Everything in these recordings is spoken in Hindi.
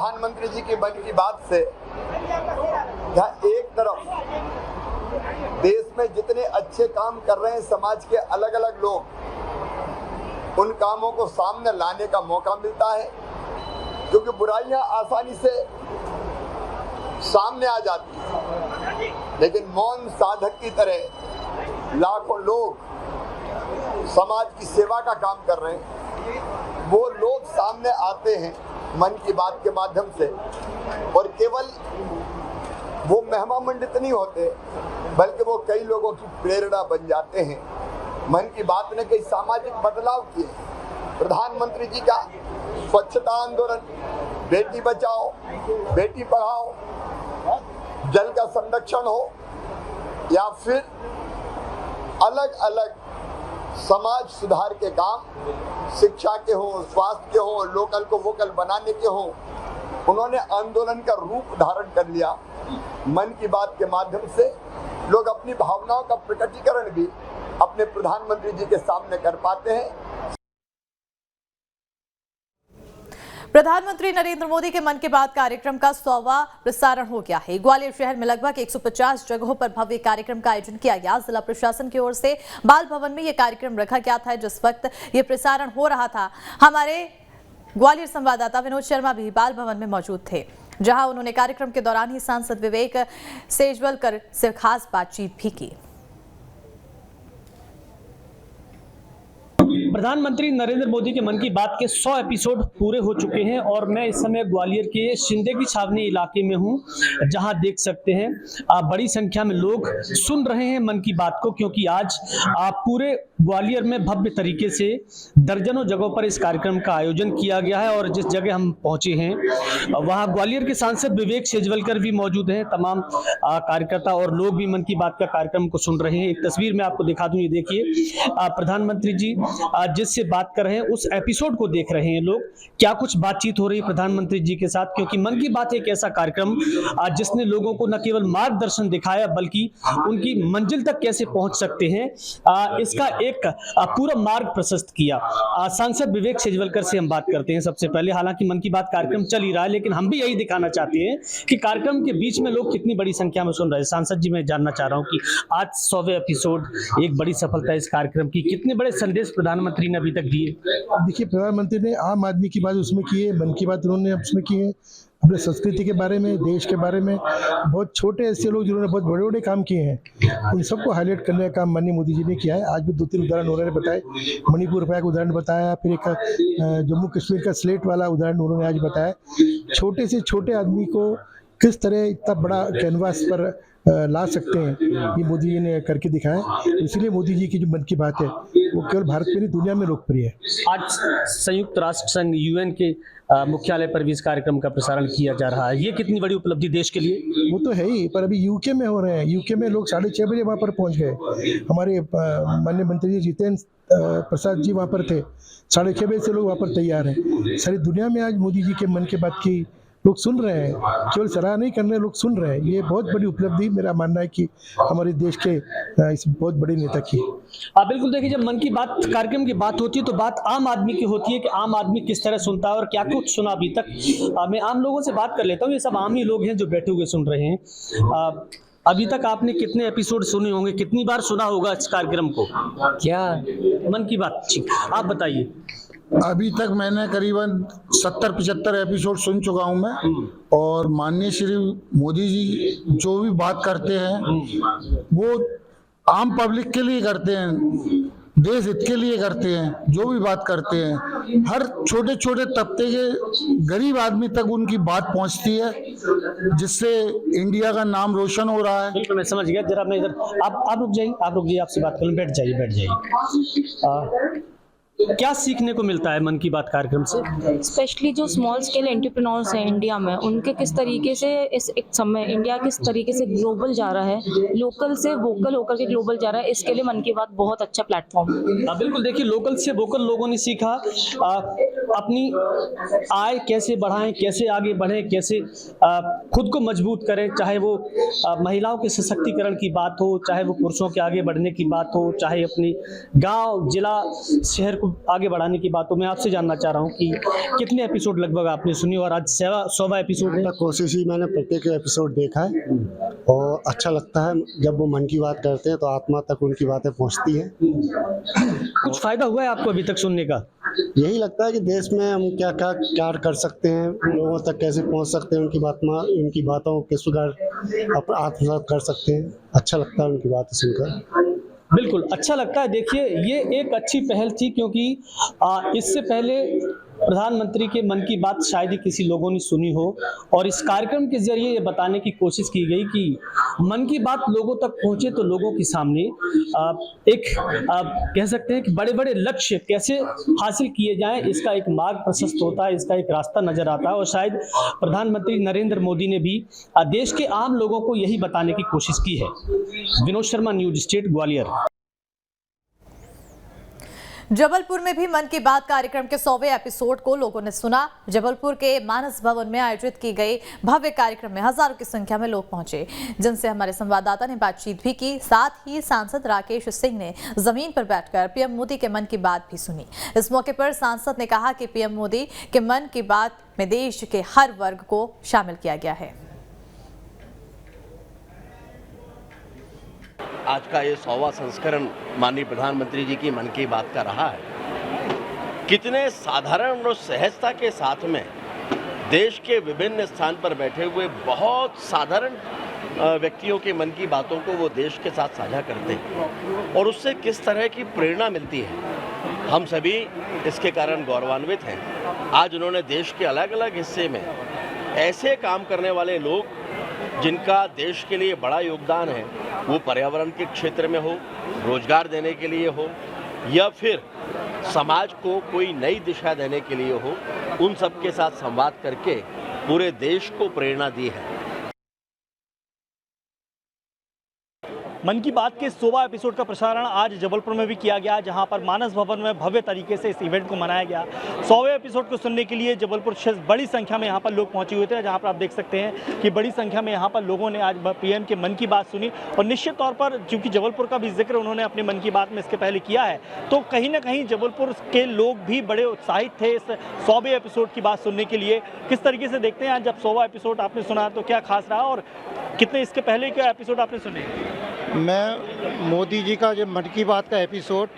प्रधानमंत्री जी की मन की बात से जहाँ एक तरफ देश में जितने अच्छे काम कर रहे हैं समाज के अलग अलग लोग, उन कामों को सामने लाने का मौका मिलता है, क्योंकि बुराइयां आसानी से सामने आ जाती हैं, लेकिन मौन साधक की तरह लाखों लोग समाज की सेवा का काम कर रहे हैं। वो लोग सामने आते हैं मन की बात के माध्यम से, और केवल वो महिमा मंडित नहीं होते, बल्कि वो कई लोगों की प्रेरणा बन जाते हैं। मन की बात ने कई सामाजिक बदलाव किए। प्रधानमंत्री जी का स्वच्छता आंदोलन, बेटी बचाओ बेटी पढ़ाओ, जल का संरक्षण हो, या फिर अलग अलग समाज सुधार के काम, शिक्षा के हो, स्वास्थ्य के हो, लोकल को वोकल बनाने के हो, उन्होंने आंदोलन का रूप धारण कर लिया। मन की बात के माध्यम से लोग अपनी भावनाओं का प्रकटीकरण भी अपने प्रधानमंत्री जी के सामने कर पाते हैं। प्रधानमंत्री नरेंद्र मोदी के मन की बात कार्यक्रम का 100वां प्रसारण हो गया है। ग्वालियर शहर में लगभग 150 जगहों पर भव्य कार्यक्रम का आयोजन किया गया। जिला प्रशासन की ओर से बाल भवन में यह कार्यक्रम रखा गया था। जिस वक्त ये प्रसारण हो रहा था, हमारे ग्वालियर संवाददाता विनोद शर्मा भी बाल भवन में मौजूद थे, जहां उन्होंने कार्यक्रम के दौरान ही सांसद विवेक सेजवलकर से खास बातचीत भी की। प्रधानमंत्री नरेंद्र मोदी के मन की बात के 100 एपिसोड पूरे हो चुके हैं और मैं इस समय ग्वालियर के शिंदे की छावनी इलाके में हूं, जहां देख सकते हैं बड़ी संख्या में लोग सुन रहे हैं मन की बात को, क्योंकि आज पूरे ग्वालियर में भव्य तरीके से दर्जनों जगहों पर इस कार्यक्रम का आयोजन किया गया है। और जिस जगह हम पहुंचे हैं वहां ग्वालियर के सांसद विवेक सेजवलकर भी मौजूद हैं। तमाम कार्यकर्ता और लोग भी मन की बात का कार्यक्रम को सुन रहे हैं। एक तस्वीर में आपको दिखा दूं, ये देखिए प्रधानमंत्री जी जिससे बात कर रहे हैं उस एपिसोड को देख रहे हैं लोग। क्या कुछ बातचीत हो रही है प्रधानमंत्री जी के साथ, क्योंकि मन की बात एक ऐसा कार्यक्रम जिसने लोगों को न केवल मार्गदर्शन दिखाया बल्कि उनकी मंजिल तक कैसे पहुंच सकते हैं इसका एक पूरा मार्ग प्रशस्त किया। सांसद विवेक सेजवलकर से हम बात करते हैं सबसे पहले। हालांकि मन की बात कार्यक्रम चल ही रहा है, लेकिन हम भी यही दिखाना चाहते हैं कि कार्यक्रम के बीच में लोग कितनी बड़ी संख्या में सुन रहे हैं। सांसद जी, मैं जानना चाह रहा हूं कि आज 100वें एपिसोड, एक बड़ी सफलता इस कार्यक्रम की, कितने बड़े संदेश प्रधानमंत्री ने अभी तक दिए? देखिए, प्रधानमंत्री ने आम आदमी की बात उसमें की है, मन की बात उन्होंने उसमें की है, अपने संस्कृति के बारे में, देश के बारे में। बहुत छोटे ऐसे लोग जिन्होंने बहुत बड़े बड़े काम किए हैं, उन सबको हाईलाइट करने का काम माननीय मोदी जी ने किया है। आज भी 2-3 उदाहरण उन्होंने बताए। मणिपुर का एक उदाहरण बताया, फिर एक जम्मू कश्मीर का स्लेट वाला उदाहरण उन्होंने आज बताया। छोटे से छोटे आदमी को किस तरह इतना बड़ा कैनवास पर ला सकते हैं, ये मोदी जी ने करके दिखाया। इसलिए मोदी जी की जो मन की बात है वो केवल भारत में नहीं, दुनिया में लोकप्रिय है। आज संयुक्त राष्ट्र संघ यूएन के मुख्यालय पर भी इस कार्यक्रम का प्रसारण किया जा रहा है। ये कितनी बड़ी उपलब्धि देश के लिए? वो तो है ही, पर अभी यूके में हो रहे हैं। यूके में लोग 6:30 बजे वहाँ पर पहुँच गए। हमारे माननीय मंत्री जी जितेंद्र प्रसाद जी वहाँ पर थे, 6:30 बजे से लोग वहाँ पर तैयार हैं। सारी दुनिया में आज मोदी जी के मन की बात की लोग सुन रहे हैं, केवल सराहना नहीं कर रहे, लोग सुन रहे हैं। ये बहुत बड़ी उपलब्धि मेरा मानना है कि हमारे देश के इस बहुत बड़े नेता की। बिल्कुल, देखिए, जब मन की बात कार्यक्रम की बात होती है तो बात आम आदमी की होती है कि आम आदमी किस तरह सुनता है और क्या कुछ सुना अभी तक। मैं आम लोगों से बात कर लेता हूँ। ये सब आम ही लोग हैं जो बैठे हुए सुन रहे हैं। अभी तक आपने कितने एपिसोड सुने होंगे, कितनी बार सुना होगा इस कार्यक्रम को? क्या मन की बात, आप बताइए। अभी तक मैंने करीबन 70-75 एपिसोड सुन चुका हूं मैं। और माननीय श्री मोदी जी जो भी बात करते हैं वो आम पब्लिक के लिए करते हैं, देश हित के लिए करते हैं। जो भी बात करते हैं हर छोटे छोटे तबके के गरीब आदमी तक उनकी बात पहुंचती है, जिससे इंडिया का नाम रोशन हो रहा है। बिल्कुल, मैं समझ गया। जरा मैं इधर आप रुक जाइए, आपसे बात करूं। बैठ जाइए। क्या सीखने को मिलता है मन की बात कार्यक्रम से? स्पेशली जो स्मॉल स्केल एंटरप्रेन्योर्स हैं इंडिया में, उनके किस तरीके से इस एक समय इंडिया किस तरीके से ग्लोबल जा रहा है, लोकल से वोकल होकर के ग्लोबल जा रहा है, इसके लिए मन की बात बहुत अच्छा प्लेटफॉर्म है। बिल्कुल, देखिए, लोकल से वोकल लोगों ने सीखा। अपनी आय कैसे बढ़ाएं, कैसे आगे बढ़ें, कैसे खुद को मजबूत करें, चाहे वो महिलाओं के सशक्तिकरण की बात हो, चाहे वो पुरुषों के आगे बढ़ने की बात हो, चाहे अपनी गांव, जिला, शहर को आगे बढ़ाने की बात हो। मैं आपसे जानना चाह रहा हूं कि कितने एपिसोड लगभग आपने सुनी और आज 100वां एपिसोड है। कोशिश ही मैंने प्रत्येक एपिसोड देखा है और अच्छा लगता है। जब वो मन की बात करते हैं तो आत्मा तक उनकी बातें पहुंचती हैं। कुछ फायदा हुआ है आपको अभी तक सुनने का? यही लगता है कि देश में हम क्या क्या क्या कर सकते हैं, लोगों तक कैसे पहुंच सकते हैं, उनकी बातों के सुधार आत्मसात कर सकते हैं। अच्छा लगता है उनकी बातें सुनकर। बिल्कुल अच्छा लगता है। देखिए, ये एक अच्छी पहल थी क्योंकि इससे पहले प्रधानमंत्री के मन की बात शायद ही किसी लोगों ने सुनी हो और इस कार्यक्रम के जरिए ये बताने की कोशिश की गई कि मन की बात लोगों तक पहुंचे तो लोगों के सामने एक कह सकते हैं कि बड़े बड़े लक्ष्य कैसे हासिल किए जाएं, इसका एक मार्ग प्रशस्त होता है, इसका एक रास्ता नजर आता है। और शायद प्रधानमंत्री नरेंद्र मोदी ने भी देश के आम लोगों को यही बताने की कोशिश की है। Vinod Sharma, News State, Gwalior. जबलपुर में भी मन की बात कार्यक्रम के 100वें एपिसोड को लोगों ने सुना। जबलपुर के मानस भवन में आयोजित की गई भव्य कार्यक्रम में हजारों की संख्या में लोग पहुंचे, जिनसे हमारे संवाददाता ने बातचीत भी की। साथ ही सांसद राकेश सिंह ने जमीन पर बैठकर पीएम मोदी के मन की बात भी सुनी। इस मौके पर सांसद ने कहा कि पीएम मोदी के मन की बात में देश के हर वर्ग को शामिल किया गया है। आज का ये 100वां संस्करण माननीय प्रधानमंत्री जी की मन की बात का रहा है। कितने साधारण और सहजता के साथ में देश के विभिन्न स्थान पर बैठे हुए बहुत साधारण व्यक्तियों के मन की बातों को वो देश के साथ साझा करते हैं और उससे किस तरह की प्रेरणा मिलती है, हम सभी इसके कारण गौरवान्वित हैं। आज उन्होंने देश के अलग अलग हिस्से में ऐसे काम करने वाले लोग जिनका देश के लिए बड़ा योगदान है, वो पर्यावरण के क्षेत्र में हो, रोजगार देने के लिए हो या फिर समाज को कोई नई दिशा देने के लिए हो, उन सब के साथ संवाद करके पूरे देश को प्रेरणा दी है। मन की बात के 100वां एपिसोड का प्रसारण आज जबलपुर में भी किया गया, जहां पर मानस भवन में भव्य तरीके से इस इवेंट को मनाया गया। 100वें एपिसोड को सुनने के लिए जबलपुर बड़ी संख्या में यहां पर लोग पहुंचे हुए थे, जहां पर आप देख सकते हैं कि बड़ी संख्या में यहां पर लोगों ने आज पीएम के मन की बात सुनी। और निश्चित तौर पर चूंकि जबलपुर का भी जिक्र उन्होंने अपने मन की बात में इसके पहले किया है, तो कहीं ना कहीं जबलपुर के लोग भी बड़े उत्साहित थे इस 100वें एपिसोड की बात सुनने के लिए। किस तरीके से देखते हैं आज जब 100वां एपिसोड आपने सुना तो क्या खास रहा और कितने इसके पहले के एपिसोड आपने सुने? मैं मोदी जी का जो मन की बात का एपिसोड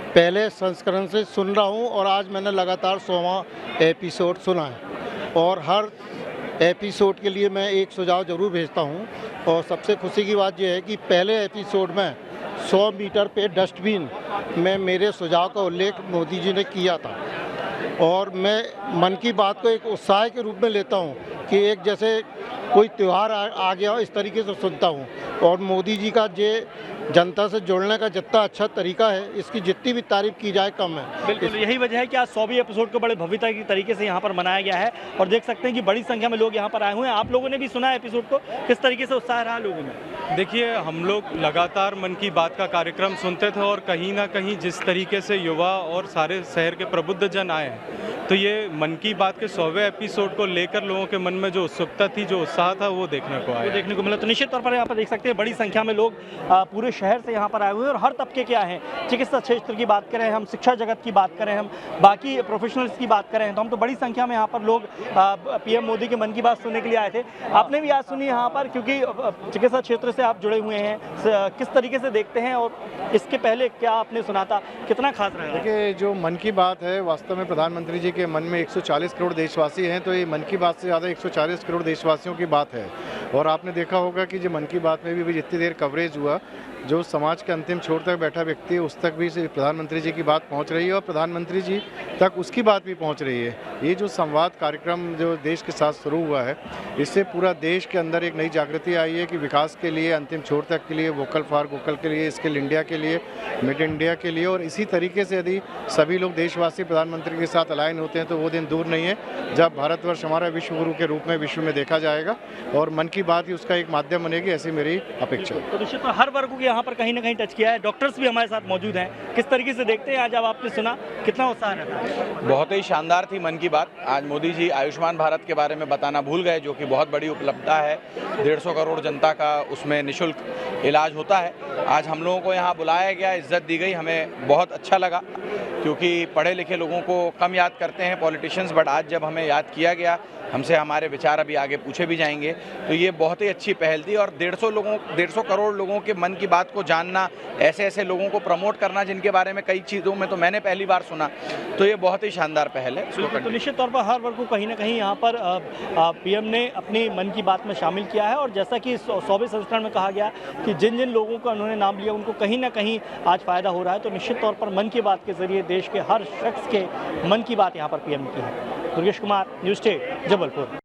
पहले संस्करण से सुन रहा हूं और आज मैंने लगातार 100वां एपिसोड सुना है और हर एपिसोड के लिए मैं एक सुझाव ज़रूर भेजता हूं। और सबसे खुशी की बात यह है कि पहले एपिसोड में 100 मीटर पे डस्टबिन में मेरे सुझाव का उल्लेख मोदी जी ने किया था और मैं मन की बात को एक उत्साह के रूप में लेता हूं कि एक जैसे कोई त्यौहार आ गया इस तरीके से सुनता हूं। और मोदी जी का जो जनता से जुड़ने का जितना अच्छा तरीका है, इसकी जितनी भी तारीफ की जाए कम है। बिल्कुल यही वजह है कि आज 100वें एपिसोड को बड़े भव्यता की तरीके से यहाँ पर मनाया गया है और देख सकते हैं कि बड़ी संख्या में लोग यहाँ पर आए हुए हैं। आप लोगों ने भी सुना एपिसोड को, किस तरीके से उत्साह रहा लोगों में? देखिए, हम लोग लगातार मन की बात का कार्यक्रम सुनते थे और कहीं ना कहीं जिस तरीके से युवा और सारे शहर के प्रबुद्ध जन आए हैं, तो ये मन की बात के 100वें एपिसोड को लेकर लोगों के मन में जो उत्सुकता थी, जो उत्साह था, वो देखने को आया, देखने को मिला। तो निश्चित तौर पर यहाँ पर देख सकते हैं बड़ी संख्या में लोग पूरे शहर से यहाँ पर आए हुए हैं और हर तबके के आए हैं। चिकित्सा क्षेत्र की बात करें हम, शिक्षा जगत की बात करें हम, बाकी प्रोफेशनल्स की बात करें तो हम तो बड़ी संख्या में यहाँ पर लोग पीएम मोदी के मन की बात सुनने के लिए आए थे। आपने भी आज सुनी यहाँ पर, क्योंकि चिकित्सा क्षेत्र से आप जुड़े हुए हैं, किस तरीके से देखते हैं और इसके पहले क्या आपने सुना था, कितना खास रहा? देखिए, जो मन की बात है वास्तव में प्रधानमंत्री जी के मन में 140 करोड़ देशवासी हैं, तो ये मन की बात से ज़्यादा 140 करोड़ देशवासियों की बात है। और आपने देखा होगा कि जो मन की बात में भी जितनी देर कवरेज हुआ, जो समाज के अंतिम छोर तक बैठा व्यक्ति है उस तक भी प्रधानमंत्री जी की बात पहुंच रही है और प्रधानमंत्री जी तक उसकी बात भी पहुंच रही है। ये जो संवाद कार्यक्रम जो देश के साथ शुरू हुआ है, इससे पूरा देश के अंदर एक नई जागृति आई है कि विकास के लिए, अंतिम छोर तक के लिए, वोकल फॉर वोकल के लिए, स्किल इंडिया के लिए, मेड इन इंडिया के लिए। और इसी तरीके से यदि सभी लोग देशवासी प्रधानमंत्री के साथ अलाइन होते हैं तो वो दिन दूर नहीं है जब भारतवर्ष हमारा विश्व गुरु के रूप में विश्व में देखा जाएगा और मन की बात ही उसका एक माध्यम बनेगी, ऐसी मेरी अपेक्षा है। तो निश्चित हर वर्ग की यहाँ पर कहीं ना कहीं टच किया है। डॉक्टर्स भी हमारे साथ मौजूद हैं, किस तरीके से देखते हैं आज जब आपने सुना कितना उत्साह रहता है? बहुत ही शानदार थी मन की बात। आज मोदी जी आयुष्मान भारत के बारे में बताना भूल गए, जो कि बहुत बड़ी उपलब्धता है। 150 करोड़ जनता का उसमें निःशुल्क इलाज होता है। आज हम लोगों को यहाँ बुलाया गया, इज्जत दी गई, हमें बहुत अच्छा लगा, क्योंकि पढ़े लिखे लोगों को कम याद करते हैं पॉलिटिशियंस, बट आज जब हमें याद किया गया, हमसे हमारे विचार अभी आगे पूछे भी जाएंगे, तो ये बहुत ही अच्छी पहल थी। और 150 करोड़ लोगों के मन की बात को जानना, ऐसे ऐसे लोगों को प्रमोट करना जिनके बारे में कई चीज़ों में तो मैंने पहली बार सुना, तो ये बहुत ही शानदार पहल है। तो निश्चित तौर पर हर वर्ग को कहीं ना कहीं यहाँ पर पीएम ने अपनी मन की बात में शामिल किया है। और जैसा कि 100वें संस्करण में कहा गया कि जिन जिन लोगों का उन्होंने नाम लिया उनको कहीं ना कहीं आज फ़ायदा हो रहा है, तो निश्चित तौर पर मन की बात के जरिए देश के हर शख्स के मन की बात यहाँ पर पीएम की है। दुर्गेश कुमार, न्यूज़ 8, जबलपुर।